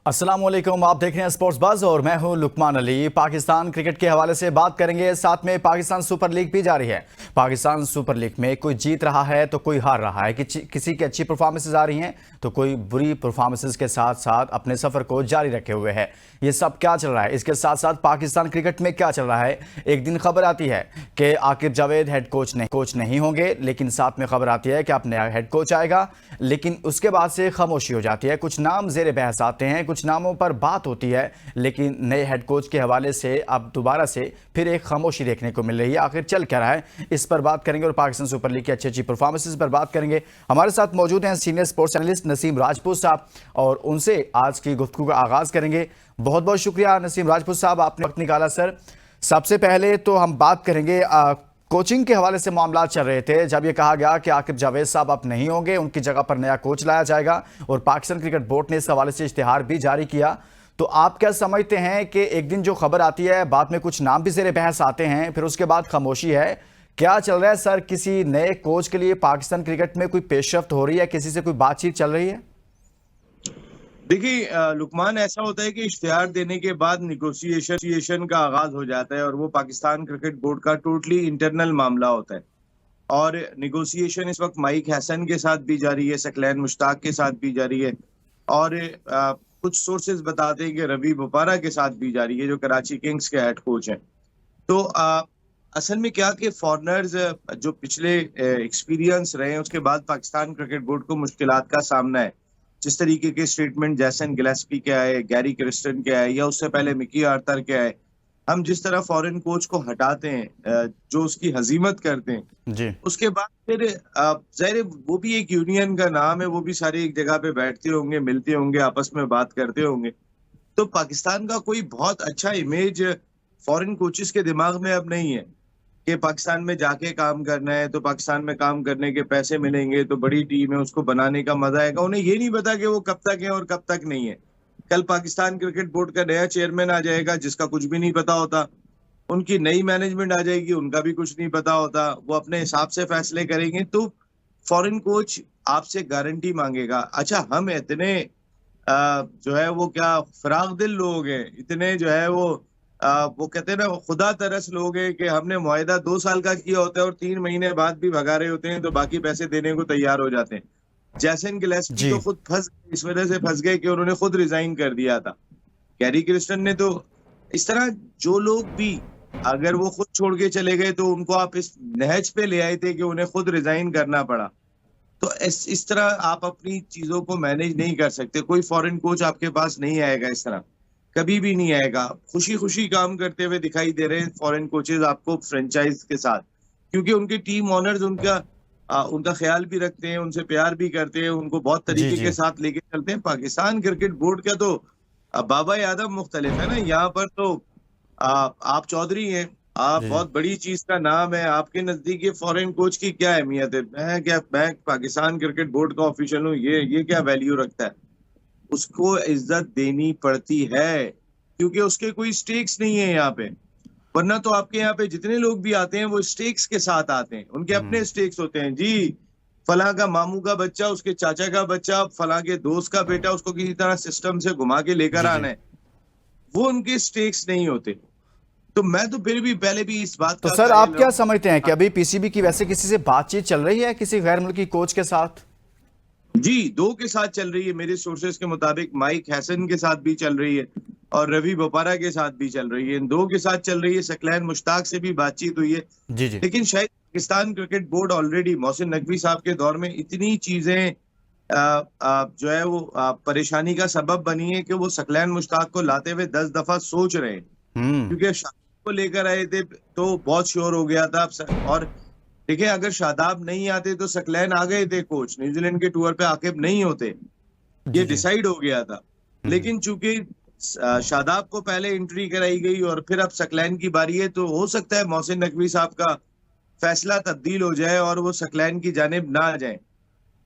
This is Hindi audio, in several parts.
अस्सलाम वालेकुम, आप देख रहे हैं स्पोर्ट्स बज़ और मैं हूं लुकमान अली। पाकिस्तान क्रिकेट के हवाले से बात करेंगे, साथ में पाकिस्तान सुपर लीग भी जारी है। पाकिस्तान सुपर लीग में कोई जीत रहा है तो कोई हार रहा है, किसी की अच्छी परफॉर्मेंसेज आ रही हैं तो कोई बुरी परफॉर्मेंसेज के साथ साथ अपने सफर को जारी रखे हुए है। ये सब क्या चल रहा है, इसके साथ साथ पाकिस्तान क्रिकेट में क्या चल रहा है। एक दिन खबर आती है कि आकिब जावेद हेड कोच नहीं होंगे, लेकिन साथ में खबर आती है कि अब नया हेड कोच आएगा, लेकिन उसके बाद से खामोशी हो जाती है। कुछ नाम जेर बहस आते हैं, कुछ नामों पर बात होती है, लेकिन नए हेड कोच के हवाले से अब दोबारा से फिर एक खामोशी देखने को मिल रही है। आखिर चल क्या रहा है, इस पर बात करेंगे और पाकिस्तान सुपर लीग की अच्छी परफॉर्मेंसेस पर बात करेंगे। हमारे साथ मौजूद हैं senior sports analyst Naseem Rajput साहब और उनसे आज की गुफ्तगू का आगाज करेंगे। बहुत बहुत शुक्रिया नसीम राजपूत साहब, आपने वक्त निकाला। सर, सबसे पहले तो हम बात करेंगे कोचिंग के हवाले से मामला चल रहे थे। जब ये कहा गया कि आकिब जावेद साहब अब नहीं होंगे, उनकी जगह पर नया कोच लाया जाएगा और पाकिस्तान क्रिकेट बोर्ड ने इस हवाले से इश्तिहार भी जारी किया, तो आप क्या समझते हैं कि एक दिन जो खबर आती है, बाद में कुछ नाम भी ज़ेरे बहस आते हैं, फिर उसके बाद खामोशी है, क्या चल रहा है सर? किसी नए कोच के लिए पाकिस्तान क्रिकेट में कोई पेशरफ्त हो रही है, किसी से कोई बातचीत चल रही है? देखिए लुकमान, ऐसा होता है कि इश्तिहार देने के बाद निगोशिएशन का आगाज हो जाता है और वो पाकिस्तान क्रिकेट बोर्ड का टोटली इंटरनल मामला होता है। और निगोशिएशन इस वक्त माइक हैसन के साथ भी जारी है, सकलैन मुश्ताक के साथ भी जारी है और कुछ सोर्सेज बताते हैं कि रवि बोपारा के साथ भी जारी है, जो कराची किंग्स के हेड कोच हैं। तो असल में क्या कि फॉरनर्स जो पिछले एक्सपीरियंस रहे हैं, उसके बाद पाकिस्तान क्रिकेट बोर्ड को मुश्किलात का सामना है। जिस तरीके के स्टेटमेंट जैसन गिलेस्पी के आए, गैरी क्रिस्टन के आए या उससे पहले मिकी आर्थर के आए, हम जिस तरह फॉरेन कोच को हटाते हैं, जो उसकी हजीमत करते हैं जी। उसके बाद फिर जाहिर वो भी एक यूनियन का नाम है, वो भी सारे एक जगह पे बैठते होंगे, मिलते होंगे, आपस में बात करते होंगे। तो पाकिस्तान का कोई बहुत अच्छा इमेज फॉरेन कोचेस के दिमाग में अब नहीं है कि पाकिस्तान में जाके काम करना है, तो पाकिस्तान में काम करने के पैसे मिलेंगे, तो बड़ी टीम है, उसको बनाने का मजा आएगा। उन्हें ये नहीं पता कि वो कब तक है और कब तक नहीं है। कल पाकिस्तान क्रिकेट बोर्ड का नया चेयरमैन आ जाएगा जिसका कुछ भी नहीं पता होता, उनकी नई मैनेजमेंट आ जाएगी, उनका भी कुछ नहीं पता होता, वो अपने हिसाब से फैसले करेंगे। तो फॉरेन कोच आपसे गारंटी मांगेगा। अच्छा, हम इतने जो है वो क्या फराग दिल लोग हैं, इतने जो है वो कहते हैं ना, खुदा तरस लोग हैं कि हमने मुआहिदा 2 साल का किया होता है और 3 महीने बाद भी भगा रहे होते हैं, तो बाकी पैसे देने को तैयार हो जाते हैं। जैसन गिलेस्पी तो खुद इस वजह से फंस गए कि उन्होंने खुद रिजाइन कर दिया था। गैरी क्रिस्टन ने तो इस तरह जो लोग भी अगर वो खुद छोड़ के चले गए तो उनको आप इस नहज पे ले आए थे कि उन्हें खुद रिजाइन करना पड़ा। तो इस तरह आप अपनी चीजों को मैनेज नहीं कर सकते। कोई फॉरेन कोच आपके पास नहीं आएगा, इस तरह कभी भी नहीं आएगा। खुशी खुशी काम करते हुए दिखाई दे रहे हैं फॉरेन कोचेज आपको फ्रेंचाइज के साथ, क्योंकि उनके टीम ऑनर्स उनका ख्याल भी रखते हैं, उनसे प्यार भी करते हैं, उनको बहुत तरीके के साथ लेके चलते हैं। पाकिस्तान क्रिकेट बोर्ड का तो बाबा आदम मुख्तलिफ है ना। यहाँ पर तो आप चौधरी हैं, आप बहुत बड़ी चीज का नाम है, आपके नजदीक ये फॉरेन कोच की क्या अहमियत है? मैं पाकिस्तान क्रिकेट बोर्ड का ऑफिशियल हूँ, ये क्या वैल्यू रखता है? उसको इज्जत देनी पड़ती है क्योंकि उसके कोई स्टेक्स नहीं है यहाँ पे। वरना तो आपके यहाँ पे जितने लोग भी आते हैं वो स्टेक्स के साथ आते हैं, उनके अपने स्टेक्स होते हैं। जी, फला का मामू का बच्चा, उसके चाचा का बच्चा, फला के दोस्त का बेटा, उसको किसी तरह सिस्टम से घुमा के लेकर आना है, वो उनके स्टेक्स नहीं होते। तो मैं तो फिर भी पहले भी इस बात तो का सर, आप क्या समझते हैं कि अभी पीसीबी की वैसे किसी से बातचीत चल रही है, किसी गैर मुल्की कोच के साथ? जी, 2 के साथ चल रही है। मेरे सोर्सेज के मुताबिक माइक हैसन के साथ भी चल रही है और रवि बोपारा के साथ भी चल रही है। इन 2 के साथ चल रही है। सकलैन मुश्ताक से भी बातचीत हुई है। जी। लेकिन शायद Pakistan cricket board already Mohsin Naqvi साहब के दौर में इतनी चीजें जो है वो परेशानी का सबब बनी है कि वो सकलैन मुश्ताक को लाते हुए 10 दफा सोच रहे हैं, क्योंकि शादाब को लेकर आए थे तो बहुत श्योर हो गया था। और देखिए, अगर शादाब नहीं आते तो सकलैन आ गए थे कोच, न्यूजीलैंड के टूर पे आकिब नहीं होते, ये डिसाइड हो गया था। लेकिन चूंकि शादाब को पहले एंट्री कराई गई और फिर अब सकलैन की बारी है, तो हो सकता है मोहसिन नकवी साहब का फैसला तब्दील हो जाए और वो सकलैन की जानिब ना आ जाए।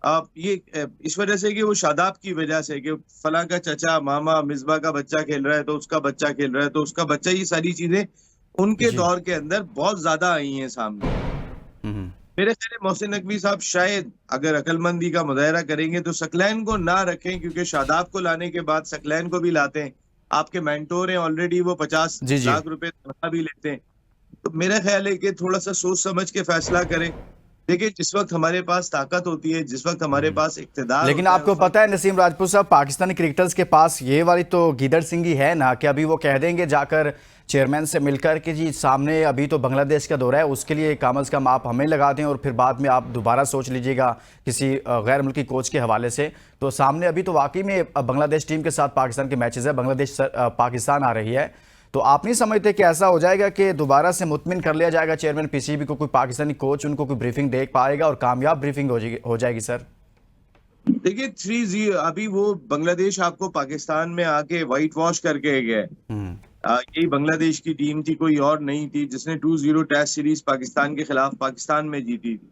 अब ये इस वजह से कि वो शादाब की वजह से कि फला का चचा, मामा, मिसबा का बच्चा खेल रहा है तो उसका बच्चा खेल रहा है तो उसका बच्चा, ये सारी चीजें उनके दौर के अंदर बहुत ज्यादा आई हैं सामने। मेरे ख्याल में मोहसिन नकवी साहब शायद अगर अकलमंदी का मुजाहरा करेंगे तो सकलैन को ना रखें, क्योंकि शादाब को लाने के बाद सकलैन को भी लाते हैं। आपके मेंटोर हैं ऑलरेडी, वो 50 जी जी। लाख रुपए तनख्वाह भी लेते हैं। तो मेरा ख्याल है कि थोड़ा सा सोच समझ के फैसला करें। देखिए, जिस वक्त हमारे पास ताकत होती है, जिस वक्त हमारे पास इक्तदार लेकिन होता है, आपको उस वक्त पता है नसीम राजपूत साहब, पाकिस्तानी क्रिकेटर्स के पास ये वाली तो गीदड़ सिंगी है ना कि अभी वो कह देंगे जाकर चेयरमैन से मिलकर कि जी सामने अभी तो बांग्लादेश का दौरा है, उसके लिए कम से कम आप हमें लगा दें और फिर बाद में आप दोबारा सोच लीजिएगा किसी गैर मुल्की कोच के हवाले से। तो सामने अभी तो वाकई में बांग्लादेश टीम के साथ पाकिस्तान के मैचेस है, बांग्लादेश पाकिस्तान आ रही है। तो आप नहीं समझते कि ऐसा हो जाएगा कि दोबारा से मुतमिन कर लिया जाएगा चेयरमैन पीसीबी को, कोई पाकिस्तानी कोच उनको कोई ब्रीफिंग दे पाएगा और कामयाब ब्रीफिंग हो जाएगी सर? देखिए 3-0 अभी वो बांग्लादेश आपको पाकिस्तान में आके व्हाइट वॉश करके गया है। यही बांग्लादेश की टीम थी, कोई और नहीं थी, जिसने 2-0 टेस्ट सीरीज पाकिस्तान के खिलाफ पाकिस्तान में जीती थी।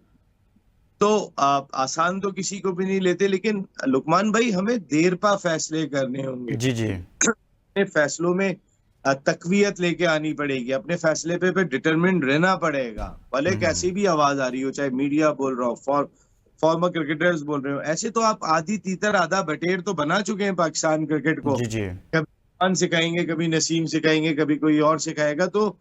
तो आसान तो किसी को भी नहीं लेते, लेकिन लुकमान भाई हमें देर पा फैसले करने होंगे। जी जी। अपने फैसलों में तकवीयत लेके आनी पड़ेगी, अपने फैसले पे डिटरमिन्ड रहना पड़ेगा, भले कैसी भी आवाज आ रही हो, चाहे मीडिया बोल रहा हो, फॉर्मर क्रिकेटर्स बोल रहे हो। ऐसे तो आप आधी तीतर आधा बटेर तो बना चुके हैं पाकिस्तान क्रिकेट को। जी जी। कभी खान सिखाएंगे, कभी नसीम सिखाएंगे, कभी कोई और सिखाएगा। तो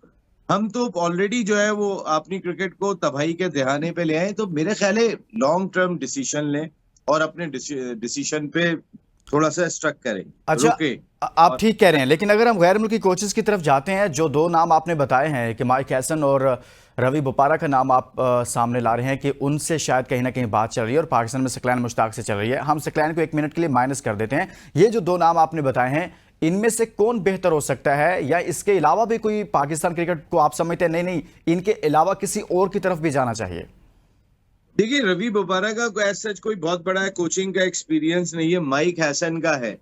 हम तो ऑलरेडी जो है वो अपनी क्रिकेट को तबाही के दहाने पे ले आए। तो मेरे ख्याल है लॉन्ग टर्म डिसीजन लें और अपने डिसीजन पे थोड़ा सा स्ट्रक करें, अच्छा, रुके। आप और ठीक कह रहे हैं, लेकिन अगर हम गैर मुल्की कोचेस की तरफ जाते हैं, जो दो नाम आपने बताए हैं कि माइक हैसन और रवि बोपारा का नाम आप सामने ला रहे हैं कि उनसे शायद कहीं ना कहीं बात चल रही है और पाकिस्तान में सकलैन मुश्ताक से चल रही है। हम सकलैन को 1 मिनट के लिए माइनस कर देते हैं। ये जो दो नाम आपने बताए हैं, इनमें से कौन बेहतर हो सकता है, या इसके अलावा भी कोई पाकिस्तान क्रिकेट को आप समझते हैं नहीं इनके अलावा किसी और की तरफ भी जाना चाहिए? देखिए, रवि बोपारा का एज सच कोई बहुत बड़ा कोचिंग का एक्सपीरियंस नहीं है, माइक हैसन का है।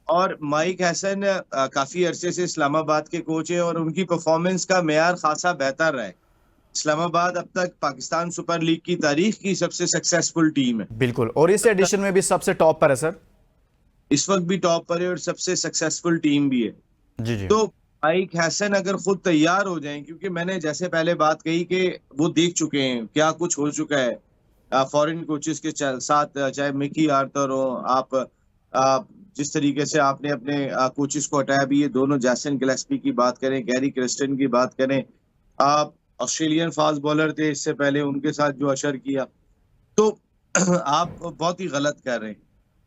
और माइक हैसन काफी अरसे से इस्लामाबाद के कोच है और उनकी परफॉर्मेंस का मेयार खासा बेहतर रहा है। इस्लामाबाद अब तक पाकिस्तान सुपर लीग की तारीख की सबसे सक्सेसफुल टीम है। बिल्कुल, और इस एडिशन में भी सबसे टॉप पर है सर। इस वक्त भी टॉप पर है और सबसे सक्सेसफुल टीम भी है। जी जी। तो माइक हैसन अगर खुद तैयार हो जाएं, क्योंकि मैंने जैसे पहले बात कही कि वो देख चुके हैं क्या कुछ हो चुका है फॉरेन कोचेस के साथ, चाहे मिकी आर्थर हो, आप जिस तरीके से आपने अपने कोचेस को हटाया, भी ये दोनों जैसन गिलेस्पी की बात करें, गैरी क्रिस्टन की बात करें, आप ऑस्ट्रेलियन फास्ट बॉलर थे इससे पहले, उनके साथ जो अशर किया, तो आप बहुत ही गलत कर रहे हैं।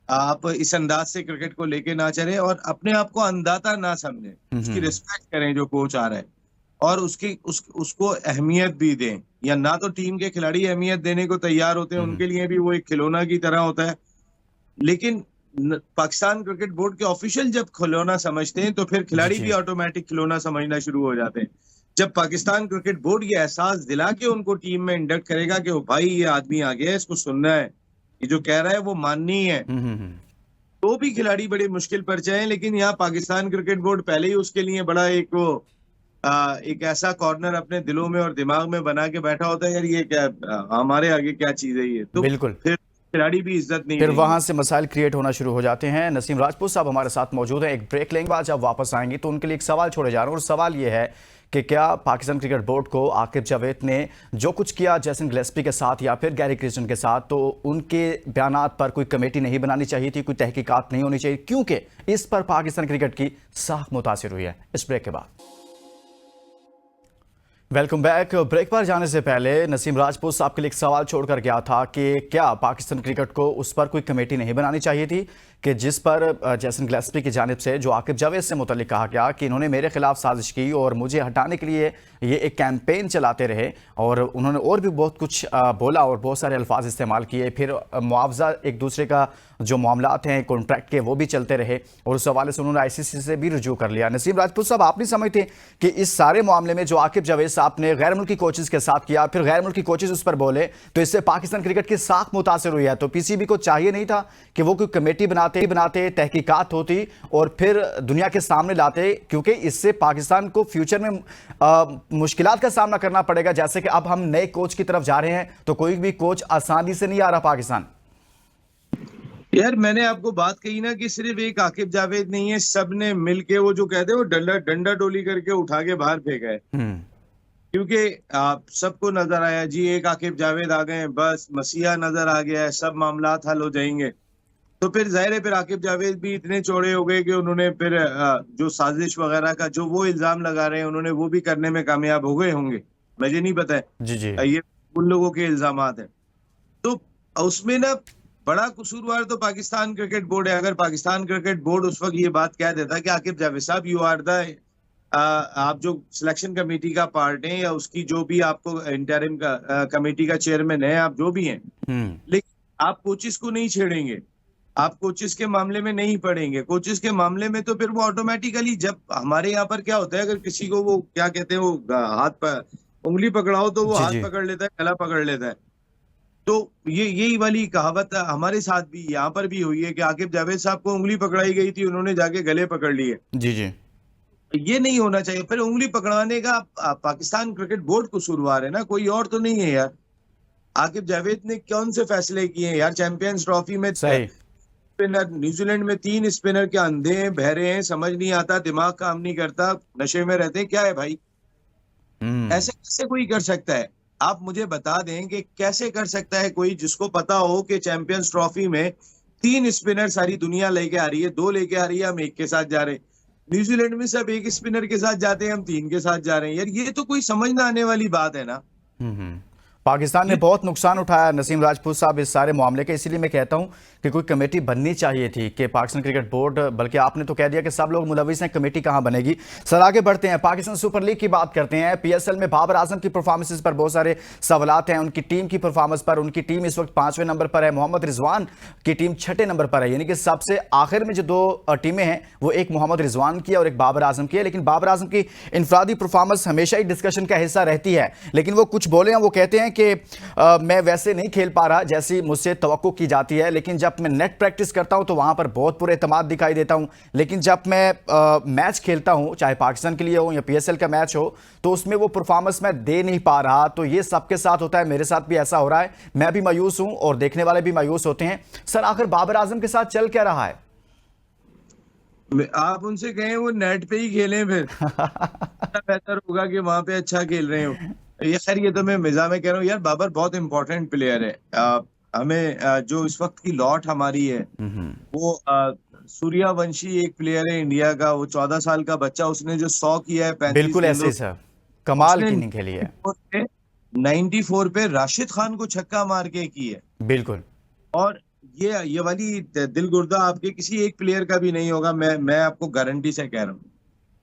आप इस अंदाज से क्रिकेट को लेके ना चलें और अपने आप को अंदाता ना समझें। उसकी रिस्पेक्ट करें जो कोच आ रहा है, और उसको अहमियत भी दें। या ना तो टीम के खिलाड़ी अहमियत देने को तैयार होते हैं, उनके लिए भी वो एक खिलौना की तरह होता है। लेकिन पाकिस्तान क्रिकेट बोर्ड के ऑफिशियल जब खिलौना समझते हैं तो फिर खिलाड़ी भी ऑटोमेटिक खिलौना समझना शुरू हो जाते हैं। जब पाकिस्तान क्रिकेट बोर्ड ये एहसास दिला के उनको टीम में इंडक्ट करेगा कि भाई ये आदमी आ गया है, इसको सुनना है, ये जो कह रहा है वो माननी है, तो भी खिलाड़ी बड़े मुश्किल पर चाहे। लेकिन यहाँ पाकिस्तान क्रिकेट बोर्ड पहले ही उसके लिए बड़ा एक ऐसा कॉर्नर अपने दिलों में और दिमाग में बना के बैठा होता है, यार ये क्या, हमारे आगे क्या चीज है ये। तो बिल्कुल, फिर खिलाड़ी भी इज्जत नहीं फिर देंगे। वहां से मसाइल क्रिएट होना शुरू हो जाते हैं। नसीम राजपूत साहब हमारे साथ मौजूद हैं, एक ब्रेक लेंगे, बाद जब वापस आएंगे तो उनके लिए एक सवाल छोड़े जा रहा हूँ, और सवाल ये है कि क्या पाकिस्तान क्रिकेट बोर्ड को आकिब जावेद ने जो कुछ किया जैसन गिलेस्पी के साथ या फिर गैरी क्रिस्टन के साथ, तो उनके बयानात पर कोई कमेटी नहीं बनानी चाहिए थी, कोई तहकीकात नहीं होनी चाहिए, क्योंकि इस पर पाकिस्तान क्रिकेट की साख मुतासिर हुई है। इस ब्रेक के बाद वेलकम बैक। ब्रेक पर जाने से पहले नसीम राजपूत साहब के लिए एक सवाल छोड़कर गया था कि क्या पाकिस्तान क्रिकेट को उस पर कोई कमेटी नहीं बनानी चाहिए थी कि जिस पर जैसन गिलेस्पी की जानिब से जो आकिब जावेद से मुतल्लिक कहा गया कि इन्होंने मेरे खिलाफ साजिश की और मुझे हटाने के लिए ये एक कैंपेन चलाते रहे, और उन्होंने और भी बहुत कुछ बोला और बहुत सारे अल्फाज इस्तेमाल किए, फिर मुआवजा एक दूसरे का जो मामलात हैं कॉन्ट्रैक्ट के वो भी चलते रहे, और उस हवाले से उन्होंने ICC से भी रुजू कर लिया। नसीम राजपूत साहब, आप नहीं समझते कि इस सारे मामले में जो आकिब जावेद साहब ने गैर मुल्की कोचेस के साथ किया, फिर गैर मुल्की कोचेस उस पर बोले, तो इससे पाकिस्तान क्रिकेट की साख मुतासिर हुई है? तो PCB को चाहिए नहीं था कि वो कोई कमेटी बनाते तहकीकात होती और फिर दुनिया के सामने लाते, क्योंकि इससे पाकिस्तान को फ्यूचर में मुश्किलात का सामना करना पड़ेगा। जैसे कि अब हम नए कोच की तरफ जा रहे हैं, तो कोई भी कोच आसानी से नहीं आ रहा पाकिस्तान। यार मैंने आपको बात कही ना कि सिर्फ एक आकिब जावेद नहीं है, सब ने मिलके वो जो कहते हैं वो डंडा डोली करके उठा के बाहर फेंका है। क्योंकि आप सबको नजर आया जी, एक आकिब जावेद आ गए, बस मसीहा नजर आ गया है, सब मामलात हल हो जाएंगे। तो फिर जाहिर है, फिर आकिब जावेद भी इतने चौड़े हो गए कि उन्होंने फिर जो साजिश वगैरह का जो वो इल्जाम लगा रहे हैं, उन्होंने वो भी करने में कामयाब हो गए होंगे, मुझे नहीं पता है। जी जी। ये उन लोगों के इल्जामात हैं। तो उसमें ना बड़ा कसूरवार तो पाकिस्तान क्रिकेट बोर्ड है। अगर पाकिस्तान क्रिकेट बोर्ड उस वक्त ये बात कह देता कि आकिब जावेद साहब, यू आर द आप जो सिलेक्शन कमेटी का पार्ट है या उसकी जो भी आपको इंटरिम का कमेटी का चेयरमैन है, आप जो भी हैं, लेकिन आप कोचिस को नहीं छेड़ेंगे, आप कोचिस के मामले में नहीं पड़ेंगे। कोचिस के मामले में तो फिर वो ऑटोमेटिकली, जब हमारे यहाँ पर क्या होता है, अगर किसी को वो क्या कहते हैं, वो हाथ पर उंगली पकड़ाओ तो वो जी हाथ जी। पकड़ लेता है, गला पकड़ लेता है। तो ये यही वाली कहावत हमारे साथ भी यहाँ पर भी हुई है कि आकिब जावेद साहब को उंगली पकड़ाई गई थी, उन्होंने जाके गले पकड़ लिए। जी जी। ये नहीं होना चाहिए। फिर उंगली पकड़ाने का पाकिस्तान क्रिकेट बोर्ड कसूरवार है ना, कोई और तो नहीं है यार। आकिब जावेद ने कौन से फैसले किए हैं यार? चैंपियंस ट्रॉफी में सही। स्पिनर, न्यूजीलैंड में 3 स्पिनर के अंधे हैं, बहरे हैं, समझ नहीं आता, दिमाग काम नहीं करता, नशे में रहते हैं, क्या है भाई? ऐसे कैसे कोई कर सकता है? आप मुझे बता दें कि कैसे कर सकता है कोई, जिसको पता हो कि चैंपियंस ट्रॉफी में 3 स्पिनर सारी दुनिया लेके आ रही है, 2 लेके आ रही है, हम 1 के साथ जा रहे हैं। न्यूजीलैंड में सब 1 स्पिनर के साथ जाते हैं, हम 3 के साथ जा रहे हैं। यार ये तो कोई समझ ना आने वाली बात है ना। पाकिस्तान ने ये बहुत नुकसान उठाया नसीम राजपूत साहब इस सारे मामले के, इसीलिए मैं कहता हूं कि कोई कमेटी बननी चाहिए थी कि पाकिस्तान क्रिकेट बोर्ड, बल्कि आपने तो कह दिया कि सब लोग मुलविस हैं, कमेटी कहां बनेगी। सर आगे बढ़ते हैं, पाकिस्तान सुपर लीग की बात करते हैं। पीएसएल में बाबर आजम की परफॉर्मेंस पर बहुत सारे सवालात हैं, उनकी टीम की परफॉर्मेंस पर। उनकी टीम इस वक्त 5वें नंबर पर है, मोहम्मद रिजवान की टीम 6ठे नंबर पर है, यानी कि सबसे आखिर में जो 2 टीमें हैं वो एक मोहम्मद रिजवान की है और एक बाबर आजम की है। लेकिन बाबर आजम की इनफरादी परफॉर्मेंस हमेशा ही डिस्कशन का हिस्सा रहती है, लेकिन वो कुछ बोले हैं, वो कहते हैं कि मैं वैसे नहीं खेल पा रहा जैसी मुझसे तवक्को की जाती है, लेकिन जब मैं नेट प्रैक्टिस करता हूं तो वहां पर बहुत पूरे एतमाद दिखाई देता हूं। लेकिन जब मैं मैच खेलता हूं, चाहे पाकिस्तान के लिए हो या पीएसएल का मैच हो, तो उसमें वो परफॉर्मेंस मैं दे नहीं पा रहा। तो ये सबके साथ होता है, मेरे साथ भी ऐसा हो रहा है, मैं भी मायूस हूं और देखने वाले भी मायूस होते हैं। सर आखिर बाबर आजम के साथ चल क्या रहा है? आप उनसे कहें वो नेट पे ही खेलें, फिर बेहतर होगा कि वहां पे अच्छा खेल रहे हो। ये खैर, ये तो मैं मिजाज में कह रहा हूँ यार, बाबर बहुत इंपॉर्टेंट प्लेयर है। हमें जो इस वक्त की लॉट हमारी है वो सूर्यवंशी एक प्लेयर है इंडिया का, वो 14 साल का बच्चा, उसने जो 100 किया है 35 बिल्कुल ऐसे गेंदों, ही सर, कमाल उसने की इनिंग खेली है। 94 पे राशिद खान को छक्का मार के की है। बिल्कुल। और ये वाली दिल गुर्दा आपके किसी एक प्लेयर का भी नहीं होगा, मैं आपको गारंटी से कह रहा हूँ।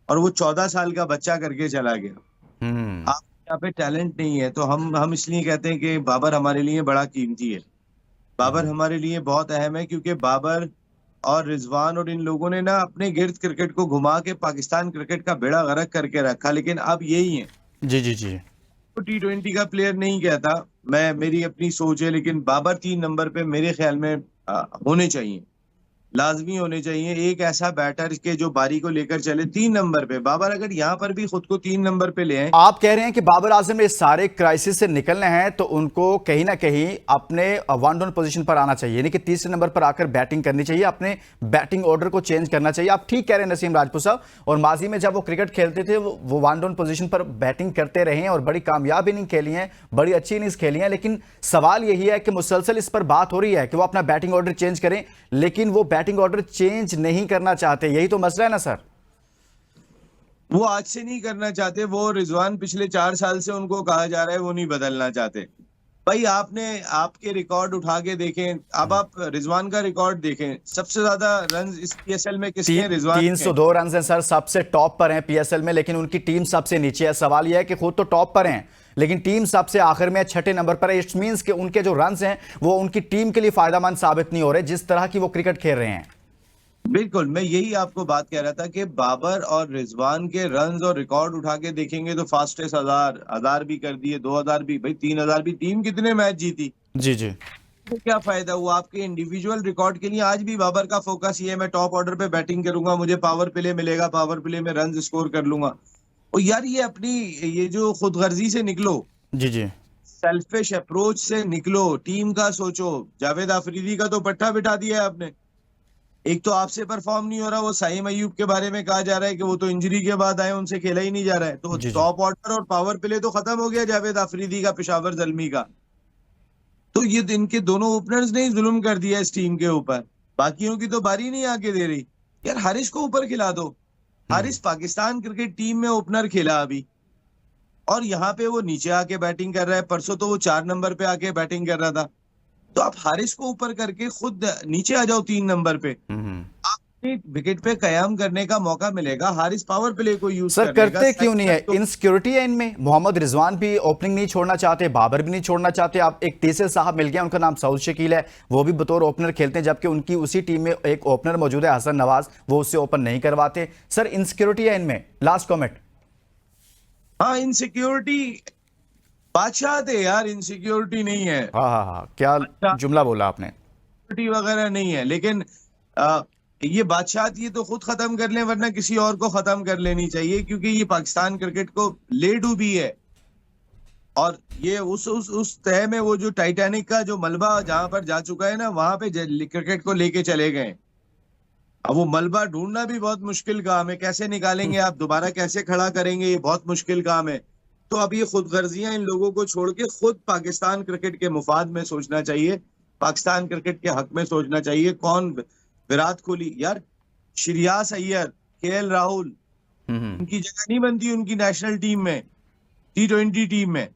और वो 14 साल का बच्चा करके चला गया। आप यहाँ पे टैलेंट नहीं है, तो हम इसलिए कहते हैं कि बाबर हमारे लिए बड़ा कीमती है। बाबर हमारे लिए बहुत अहम है, क्योंकि बाबर और रिजवान और इन लोगों ने ना अपने गिर्द क्रिकेट को घुमा के पाकिस्तान क्रिकेट का बेड़ा गर्क करके रखा। लेकिन अब यही है, जी जी जी। तो T20 का प्लेयर नहीं कहता मैं, मेरी अपनी सोच है, लेकिन बाबर 3 नंबर पे मेरे ख्याल में होने चाहिए, लाजमी होने चाहिए। एक ऐसा बैटर के जो बारी को लेकर चले 3 नंबर पे। बाबर अगर यहाँ पर भी खुद को 3 नंबर पे ले आए। आप कह रहे हैं कि बाबर आजम ने सारे क्राइसिस से निकलने हैं तो उनको कहीं ना कहीं अपने वन डाउन पोजीशन पर आना चाहिए, यानी कि तीसरे नंबर पर आकर बैटिंग करनी चाहिए, अपने बैटिंग ऑर्डर को चेंज करना चाहिए। आप ठीक कह रहे हैं नसीम राजपूत साहब, और माजी में जब वो क्रिकेट खेलते थे वो वन डाउन पोजीशन पर बैटिंग करते रहे हैं और बड़ी कामयाब इनिंग खेली है, बड़ी अच्छी इनिंग्स खेली है। लेकिन सवाल यही है कि मुसलसल इस पर बात हो रही है कि वो अपना बैटिंग ऑर्डर चेंज करें, लेकिन वो बैटिंग ऑर्डर चेंज नहीं करना चाहते। यही तो मसला है ना सर? वो आज से नहीं करना चाहते, वो रिजवान पिछले 4 साल से उनको कहा जा रहा है वो नहीं बदलना चाहते। भाई आपने आपके रिकॉर्ड उठा के देखें, अब आप रिजवान का रिकॉर्ड देखें, सबसे ज्यादा रन इस पीएसएल में किसके? रिजवान 302 रन हैं सर, सबसे टॉप पर हैं पीएसएल में, लेकिन उनकी टीम सबसे नीचे है। सवाल यह है कि खुद तो टॉप पर हैं लेकिन टीम सबसे आखिर में 6ठे नंबर पर है। इट्स मींस कि उनके जो रन हैं वो उनकी टीम के लिए फायदेमंद साबित नहीं हो रहे जिस तरह की वो क्रिकेट खेल रहे हैं। बिल्कुल, मैं यही आपको बात कह रहा था कि बाबर और रिजवान के रन्स और रिकॉर्ड उठा के देखेंगे तो फास्टेस्ट 1000 भी कर दिए, 2000 भी, भाई 3000 भी। टीम कितने मैच जीती? जी जी। तो क्या फायदा हुआ? आपके इंडिविजुअल रिकॉर्ड के लिए आज भी बाबर का फोकस ये है, मैं टॉप ऑर्डर पे बैटिंग करूंगा, मुझे पावर प्ले मिलेगा, पावर प्ले में रन स्कोर कर लूंगा। और यार ये अपनी ये जो खुदगर्जी से निकलो, जी जी। सेल्फिश अप्रोच से निकलो, टीम का सोचो। जावेद आफरीदी का तो पट्टा बिठा दिया है आपने। एक तो आपसे परफॉर्म नहीं हो रहा, वो साइम अयूब के बारे में कहा जा रहा है कि वो तो इंजरी के बाद आए, उनसे खेला ही नहीं जा रहा है। तो जी जी। टॉप ऑर्डर और पावर प्ले तो खत्म हो गया जावेद अफरीदी का, पेशावर जल्मी का। तो ये इनके दोनों ओपनर्स ने ही जुल्म कर दिया इस टीम के ऊपर। बाकियों की तो बारी नहीं आके दे रही। यार हारिस को ऊपर खिला दो। हारिस पाकिस्तान क्रिकेट टीम में ओपनर खेला अभी, और यहाँ पे वो नीचे आके बैटिंग कर रहा है। परसों तो वो 4 नंबर पे आके बैटिंग कर रहा था। तो आप हारिस को ऊपर करके खुद नीचे आ जाओ 3 नंबर पे, आपके विकेट पे कयाम करने का मौका मिलेगा। हारिस पावर प्ले को यूज सर करने का। करते क्यों नहीं है? इनसिक्योरिटी है इनमें। मोहम्मद रिजवान भी ओपनिंग नहीं छोड़ना चाहते, बाबर भी नहीं छोड़ना चाहते। आप एक तीसरे साहब मिल गया, उनका नाम सऊद शकील है, वो भी बतौर ओपनर खेलते हैं, जबकि उनकी उसी टीम में एक ओपनर मौजूद है हसन नवाज, वो उससे ओपन नहीं करवाते। सर इनसिक्योरिटी है इनमें। Last comment. हाँ, इनसिक्योरिटी बादशाह थे यार, इनसिक्योरिटी नहीं है। हाँ हाँ हाँ, क्या जुमला बोला आपने। सिक्योरिटी वगैरह नहीं है, लेकिन ये बादशाह ये तो खुद खत्म कर लें, वरना किसी और को खत्म कर लेनी चाहिए, क्योंकि ये पाकिस्तान क्रिकेट को ले डूबी है। और ये उस तह में, वो जो टाइटैनिक का जो मलबा जहां पर जा चुका है ना, वहां पे क्रिकेट को लेके चले गए। अब वो मलबा ढूंढना भी बहुत मुश्किल काम है। कैसे निकालेंगे आप, दोबारा कैसे खड़ा करेंगे, ये बहुत मुश्किल काम है। तो अब ये खुदगर्जियां इन लोगों को छोड़ के खुद पाकिस्तान क्रिकेट के मुफाद में सोचना चाहिए, पाकिस्तान क्रिकेट के हक में सोचना चाहिए। कौन, विराट कोहली यार, श्रेयस अय्यर, केएल राहुल, उनकी जगह नहीं बनती उनकी नेशनल टीम में, T20 टीम में।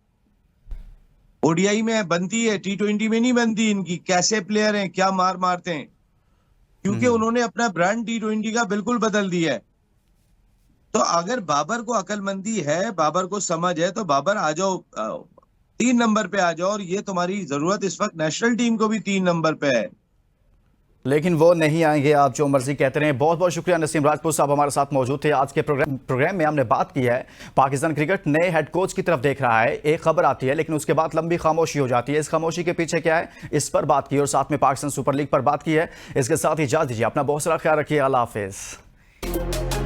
ओडीआई में बनती है, T20 में नहीं बनती इनकी। कैसे प्लेयर हैं, क्या मार मारते हैं, क्योंकि उन्होंने अपना ब्रांड T20 का बिल्कुल बदल दिया है। तो अगर बाबर को अकलमंदी है, बाबर को समझ है, तो बाबर आ जाओ 3 नंबर पे आ जाओ। और ये तुम्हारी जरूरत इस वक्त नेशनल टीम को भी 3 नंबर पे है। लेकिन वो नहीं आएंगे, आप जो मर्जी कहते रहे। बहुत बहुत शुक्रिया नसीम राजपूत साहब हमारे साथ मौजूद थे। आज के प्रोग्राम में हमने बात की है, पाकिस्तान क्रिकेट नए हेड कोच की तरफ देख रहा है। एक खबर आती है लेकिन उसके बाद लंबी खामोशी हो जाती है। इस खामोशी के पीछे क्या है, इस पर बात की और साथ में पाकिस्तान सुपर लीग पर बात की है। इसके साथ ही इजाजत दीजिए, अपना बहुत सारा ख्याल रखिए। अल्लाह हाफिज।